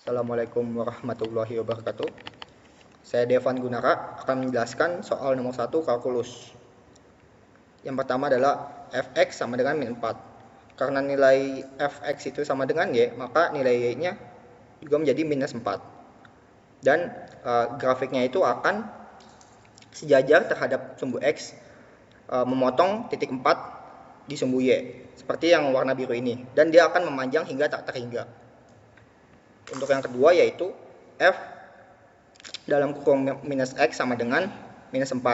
Assalamualaikum warahmatullahi wabarakatuh. Saya Devan Gunara akan menjelaskan soal nomor 1 kalkulus. Yang pertama adalah fx sama dengan min 4. Karena nilai fx itu sama dengan y, maka nilai y-nya juga menjadi minus 4. Dan grafiknya itu akan sejajar terhadap sumbu x, memotong titik 4 di sumbu y, seperti yang warna biru ini. Dan dia akan memanjang hingga tak terhingga. Untuk yang kedua yaitu f dalam kurung minus x sama dengan minus 4.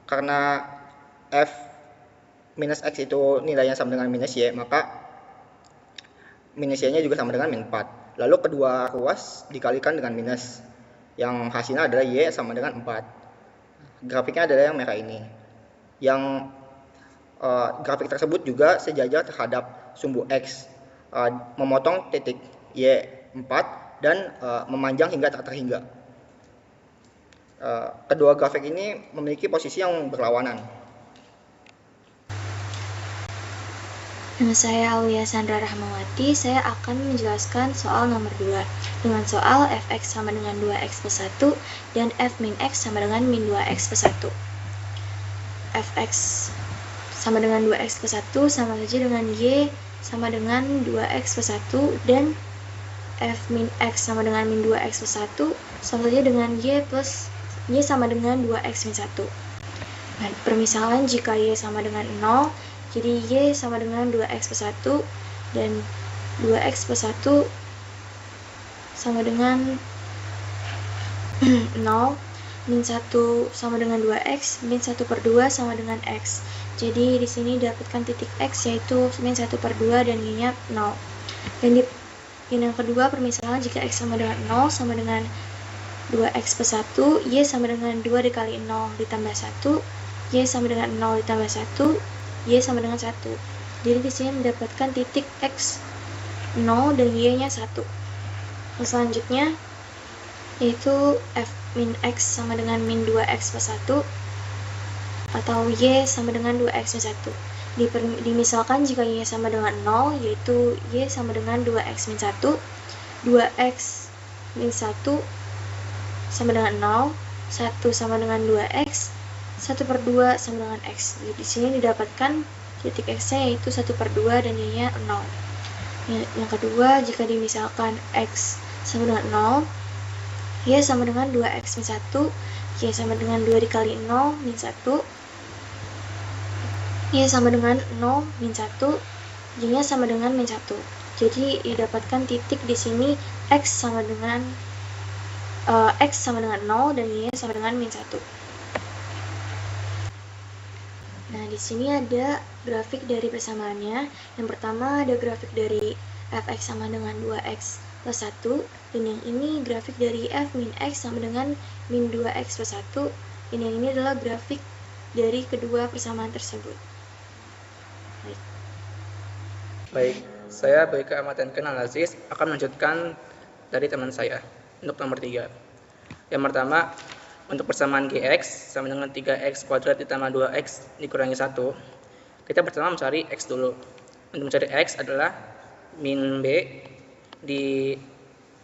Karena f minus x itu nilainya sama dengan minus y, maka minus y-nya juga sama dengan min 4. Lalu kedua ruas dikalikan dengan minus, yang hasilnya adalah y sama dengan 4. Grafiknya adalah yang merah ini. Yang grafik tersebut juga sejajar terhadap sumbu x, memotong titik y 4 dan memanjang hingga tak terhingga. Kedua grafik ini memiliki posisi yang berlawanan. Nama saya Aulia Sandra Rahmawati. Saya akan menjelaskan soal nomor 2 dengan soal fx sama dengan 2x plus 1 dan f min x sama dengan min 2x plus 1. Fx sama dengan 2x plus 1 sama saja dengan y sama dengan 2x plus 1 dan f min x sama dengan min 2x plus 1 sama saja dengan y sama dengan 2x min 1. Nah, permisalan jika y sama dengan 0, jadi y sama dengan 2x plus 1 dan 2x plus 1 sama dengan 0, min 1 sama dengan 2x, min 1 per 2 sama dengan x. Jadi di sini dapatkan titik x yaitu min 1 per 2 dan y-nya 0. Dan yang kedua, permisalan jika x sama dengan 0 sama dengan 2x plus 1, y sama dengan 2 dikali 0 ditambah 1, y sama dengan 0 ditambah 1, y sama dengan 1. Jadi di sini mendapatkan titik x 0 dan y-nya 1. Selanjutnya yaitu f min x sama dengan min 2x plus 1 atau y sama dengan 2x min 1. Dimisalkan jika y sama dengan 0, yaitu y sama dengan 2x min 1, 2x min 1 sama dengan 0, 1 sama dengan 2x, 1 per 2 sama dengan x. Jadi di sini didapatkan titik x-nya yaitu 1 per 2 dan y-nya 0. Yang kedua, jika dimisalkan x sama dengan 0, y sama dengan 2x min 1, y sama dengan 2 dikali 0 min 1, y sama dengan 0 min 1, y-nya sama dengan min 1. Jadi didapatkan titik di sini x sama dengan 0 dan y sama dengan min 1. Nah, di sini ada grafik dari persamaannya. Yang pertama ada grafik dari fx sama dengan 2x plus 1, dan yang ini grafik dari f min x sama dengan min 2x plus 1, dan yang ini adalah grafik dari kedua persamaan tersebut. Baik, saya Boyka Ahmad Aziz akan melanjutkan dari teman saya untuk nomor 3. Yang pertama, untuk persamaan gx sama dengan 3x kuadrat ditambah 2x dikurangi 1, kita pertama mencari x dulu. Untuk mencari x adalah min b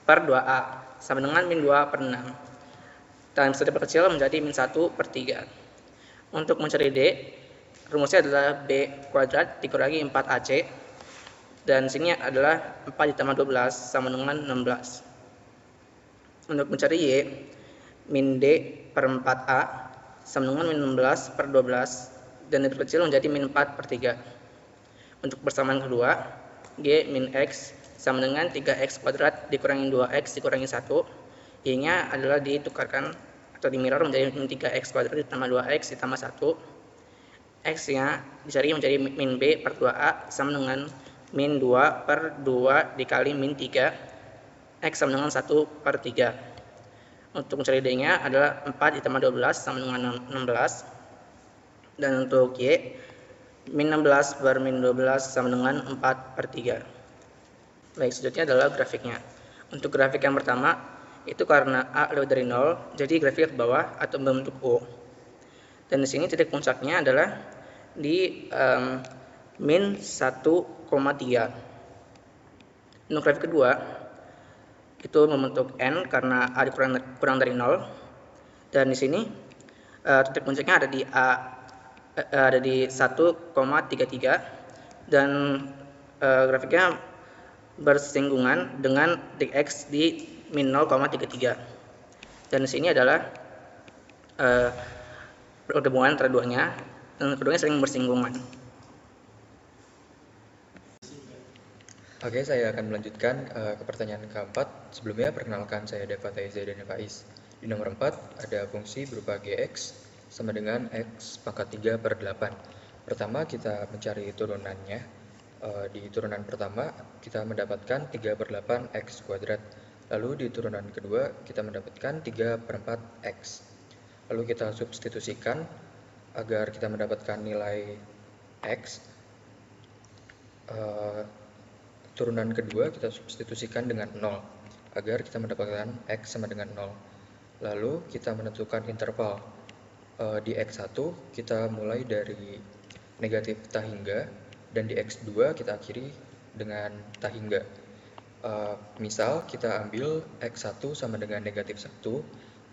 per 2a sama dengan min 2 per 6. Dan bisa diperkecil menjadi min 1 per 3. Untuk mencari d, rumusnya adalah b kuadrat dikurangi 4ac, dan sini adalah 4 ditambah 12 sama dengan 16. Untuk mencari y, min d per 4a sama dengan min 16 per 12, dan diperkecil menjadi min 4 per 3. Untuk persamaan kedua, g min x sama dengan 3x kuadrat dikurangi 2x dikurangi 1, y-nya adalah ditukarkan atau dimirror menjadi min 3x kuadrat ditambah 2x ditambah 1, x-nya dicari menjadi min b per 2a sama dengan min 2 per 2 dikali min 3, x sama dengan 1 per 3. Untuk mencari d-nya adalah 4 ditambah 12 sama dengan 16. Dan untuk y, min 16 per min 12 sama dengan 4 per 3. Baik, selanjutnya adalah grafiknya. Untuk grafik yang pertama, itu karena a lebih dari 0, jadi grafiknya ke bawah atau berbentuk U. Dan di sini titik puncaknya adalah di min 1,3. Untuk grafik kedua, itu membentuk N karena A kurang dari 0. Dan di sini titik puncaknya ada di ada di 1,33 dan grafiknya bersinggungan dengan titik X di min 0,33. Dan di sini adalah pertemuan antara keduanya, dan keduanya sering bersinggungan. Oke, saya akan melanjutkan ke pertanyaan keempat. Sebelumnya, perkenalkan saya Deva Taiza dan Faiz. Di nomor 4, ada fungsi berupa Gx sama dengan X pangkat 3 per 8. Pertama, kita mencari turunannya. Di turunan pertama, kita mendapatkan 3 per 8 X kuadrat. Lalu di turunan kedua, kita mendapatkan 3 per 4 X. Lalu kita substitusikan agar kita mendapatkan nilai X. Turunan kedua kita substitusikan dengan 0 agar kita mendapatkan X sama dengan 0. Lalu kita menentukan interval. Di X1 kita mulai dari negatif tak hingga, dan di X2 kita akhiri dengan tak hingga. Misal kita ambil X1 sama dengan negatif 1,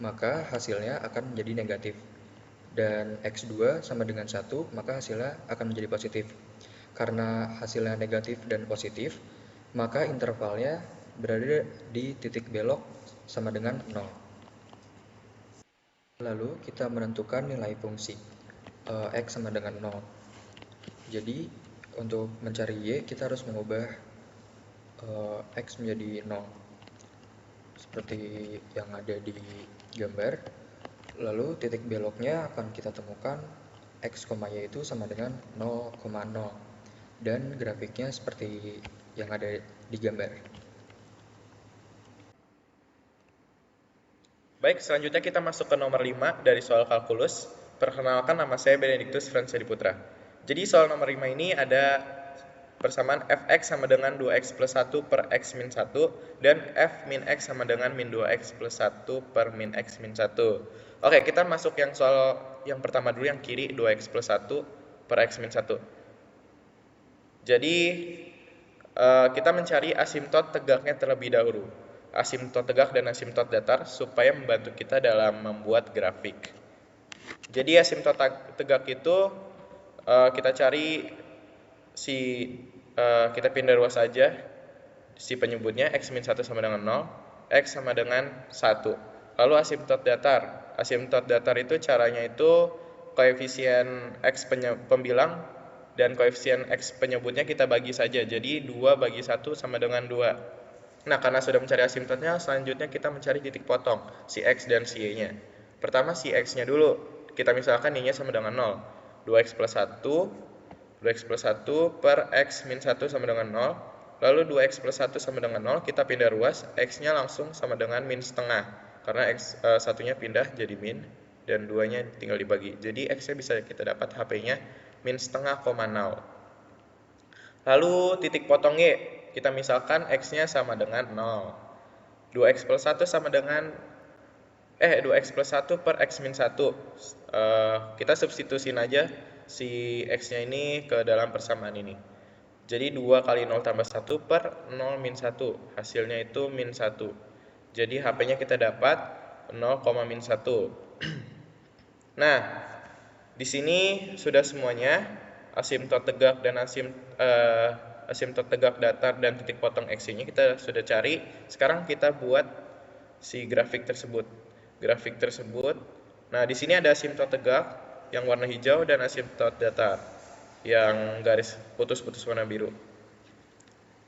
maka hasilnya akan menjadi negatif. Dan X2 sama dengan 1, maka hasilnya akan menjadi positif. Karena hasilnya negatif dan positif, maka intervalnya berada di titik belok sama dengan 0. Lalu kita menentukan nilai fungsi X sama dengan 0. Jadi untuk mencari Y, kita harus mengubah X menjadi 0 seperti yang ada di gambar. Lalu titik beloknya akan kita temukan X, Y itu sama dengan 0,0, dan grafiknya seperti yang ada di gambar. Baik, selanjutnya kita masuk ke nomor 5 dari soal kalkulus. Perkenalkan, nama saya Benedictus Fransedi Putra. Jadi soal nomor 5 ini ada persamaan fx sama dengan 2x plus 1 per x min 1 dan f min x sama dengan min 2x plus 1 per min x min 1. Oke, kita masuk yang soal yang pertama dulu, yang kiri, 2x plus 1 per x min 1. Jadi kita mencari asimtot tegaknya terlebih dahulu. Asimtot tegak dan asimtot datar supaya membantu kita dalam membuat grafik. Jadi asimtot tegak itu kita cari kita pindah ruas saja si penyebutnya x min 1 sama dengan 0, x sama dengan 1. Lalu asimtot datar. Asimtot datar itu caranya itu koefisien x pembilang dan koefisien x penyebutnya kita bagi saja. Jadi 2 bagi 1 sama dengan 2. Nah, karena sudah mencari asimtotnya, selanjutnya kita mencari titik potong, si x dan si y-nya. Pertama si x-nya dulu. Kita misalkan y-nya sama dengan 0. 2x plus 1, 2x plus 1 per x min 1 sama dengan 0. Lalu 2x plus 1 sama dengan 0, kita pindah ruas, x-nya langsung sama dengan min setengah. Karena x satunya pindah jadi min, dan 2-nya tinggal dibagi. Jadi x-nya bisa kita dapat HP-nya min setengah, 0. Lalu titik potong y, kita misalkan x-nya sama dengan 0. 2x plus 1 sama dengan 2x plus 1 per x min 1. Kita substitusin aja si x-nya ini ke dalam persamaan ini. Jadi 2 kali 0 tambah 1 per 0 min 1. Hasilnya itu min 1. Jadi HP-nya kita dapat 0, min 1. Nah, di sini sudah semuanya, asimtot tegak dan asimtot tegak datar dan titik potong x-nya kita sudah cari. Sekarang kita buat si grafik tersebut. Nah, di sini ada asimtot tegak yang warna hijau dan asimtot datar yang garis putus-putus warna biru.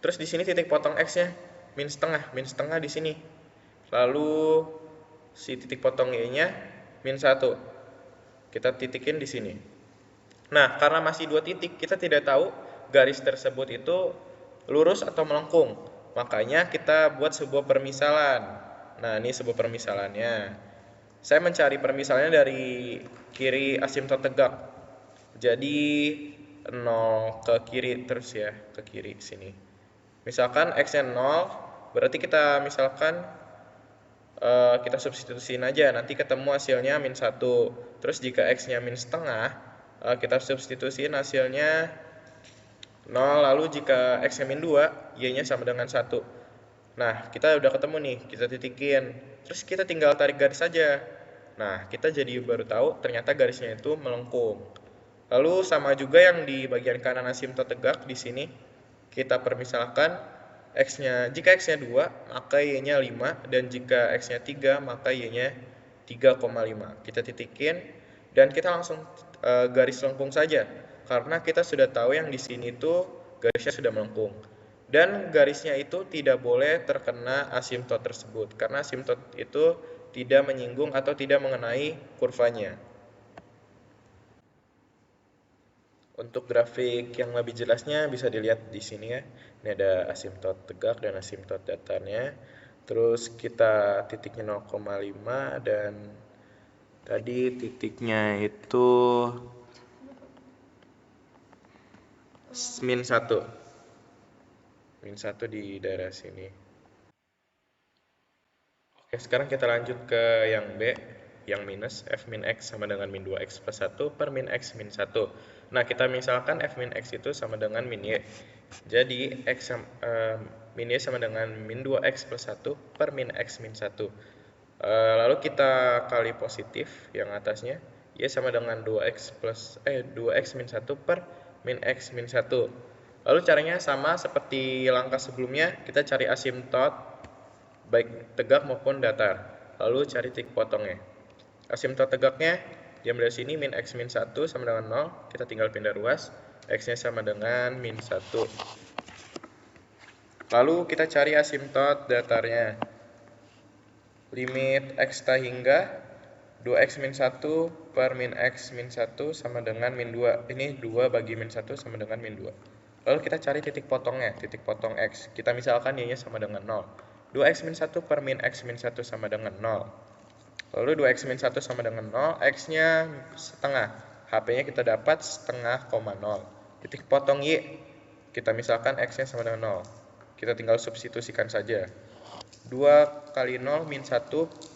Terus di sini titik potong x-nya min setengah di sini. Lalu si titik potong y-nya min 1. Kita titikin di sini. Nah, karena masih 2 titik, kita tidak tahu garis tersebut itu lurus atau melengkung. Makanya kita buat sebuah permisalan. Nah, ini sebuah permisalannya. Saya mencari permisalannya dari kiri asimtot tegak. Jadi 0 ke kiri terus ya, ke kiri sini. Misalkan x-nya 0, berarti kita misalkan kita substitusiin aja, nanti ketemu hasilnya min 1. Terus jika x-nya min setengah, kita substitusiin hasilnya 0. Lalu jika x-nya min 2, y-nya sama dengan 1. Nah, kita udah ketemu nih, kita titikin. Terus kita tinggal tarik garis saja. Nah, kita jadi baru tahu ternyata garisnya itu melengkung. Lalu sama juga yang di bagian kanan asimtot tegak di sini. Kita permisalkan jika x-nya 2, maka y-nya 5, dan jika x-nya 3, maka y-nya 3,5. Kita titikin dan kita langsung garis lengkung saja. Karena kita sudah tahu yang di sini itu garisnya sudah melengkung. Dan garisnya itu tidak boleh terkena asimtot tersebut, karena asimtot itu tidak menyinggung atau tidak mengenai kurvanya. Untuk grafik yang lebih jelasnya bisa dilihat di sini ya. Ini ada asimtot tegak dan asimtot datarnya. Terus kita titiknya 0,5 dan tadi titiknya itu min 1. Min 1 di daerah sini. Oke, sekarang kita lanjut ke yang B, yang minus. F min X sama dengan min 2X plus 1 per min X min 1. Nah, kita misalkan F min X itu sama dengan min Y. Jadi, min Y sama dengan min 2X plus 1 per min X min 1. Lalu kita kali positif yang atasnya. Y sama dengan 2X min 1 per min X min 1. Lalu caranya sama seperti langkah sebelumnya, kita cari asimtot baik tegak maupun datar. Lalu cari titik potongnya. Asimtot tegaknya diambil dari sini, min x min 1 sama dengan 0, kita tinggal pindah ruas, x-nya sama dengan min 1. Lalu kita cari asimtot datarnya. Limit x hingga 2x min 1 per min x min 1 sama dengan min 2. Ini 2 bagi min 1 sama dengan min 2. Lalu kita cari titik potongnya, titik potong x. Kita misalkan y-nya sama dengan 0. 2x min 1 per min x min 1 sama dengan 0. Lalu 2x min 1 sama dengan 0, x-nya setengah. HP-nya kita dapat setengah, 0. Titik potong y, kita misalkan x-nya sama dengan 0. Kita tinggal substitusikan saja. 2 kali 0 min 1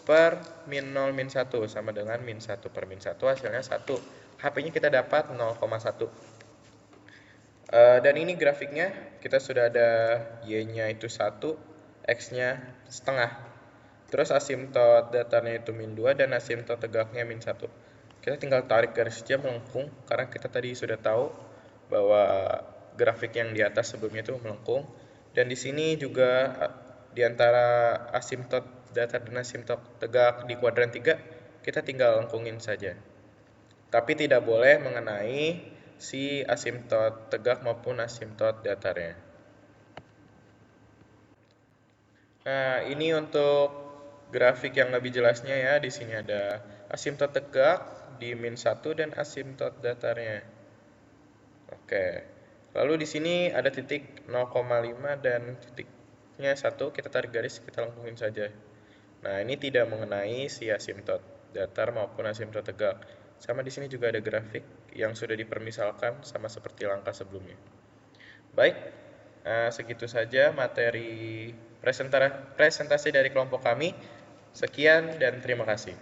per min 0 min 1 sama dengan min 1 per min 1, hasilnya 1. HP-nya kita dapat 0,1. Dan ini grafiknya, kita sudah ada y-nya itu 1, x-nya setengah. Terus asimtot datarnya itu min 2 dan asimtot tegaknya min 1. Kita tinggal tarik garis saja melengkung, karena kita tadi sudah tahu bahwa grafik yang di atas sebelumnya itu melengkung. Dan di sini juga di antara asimtot datar dan asimtot tegak di kuadran 3, kita tinggal lengkungin saja. Tapi tidak boleh mengenai si asimtot tegak maupun asimtot datarnya. Nah, ini untuk grafik yang lebih jelasnya ya. Di sini ada asimtot tegak di min 1 dan asimtot datarnya. Oke. Lalu di sini ada titik 0,5 dan titiknya 1, kita tarik garis, kita lengkungin saja. Nah, ini tidak mengenai si asimtot datar maupun asimtot tegak. Sama di sini juga ada grafik yang sudah dipermisalkan sama seperti langkah sebelumnya. Baik, segitu saja materi presentasi dari kelompok kami. Sekian dan terima kasih.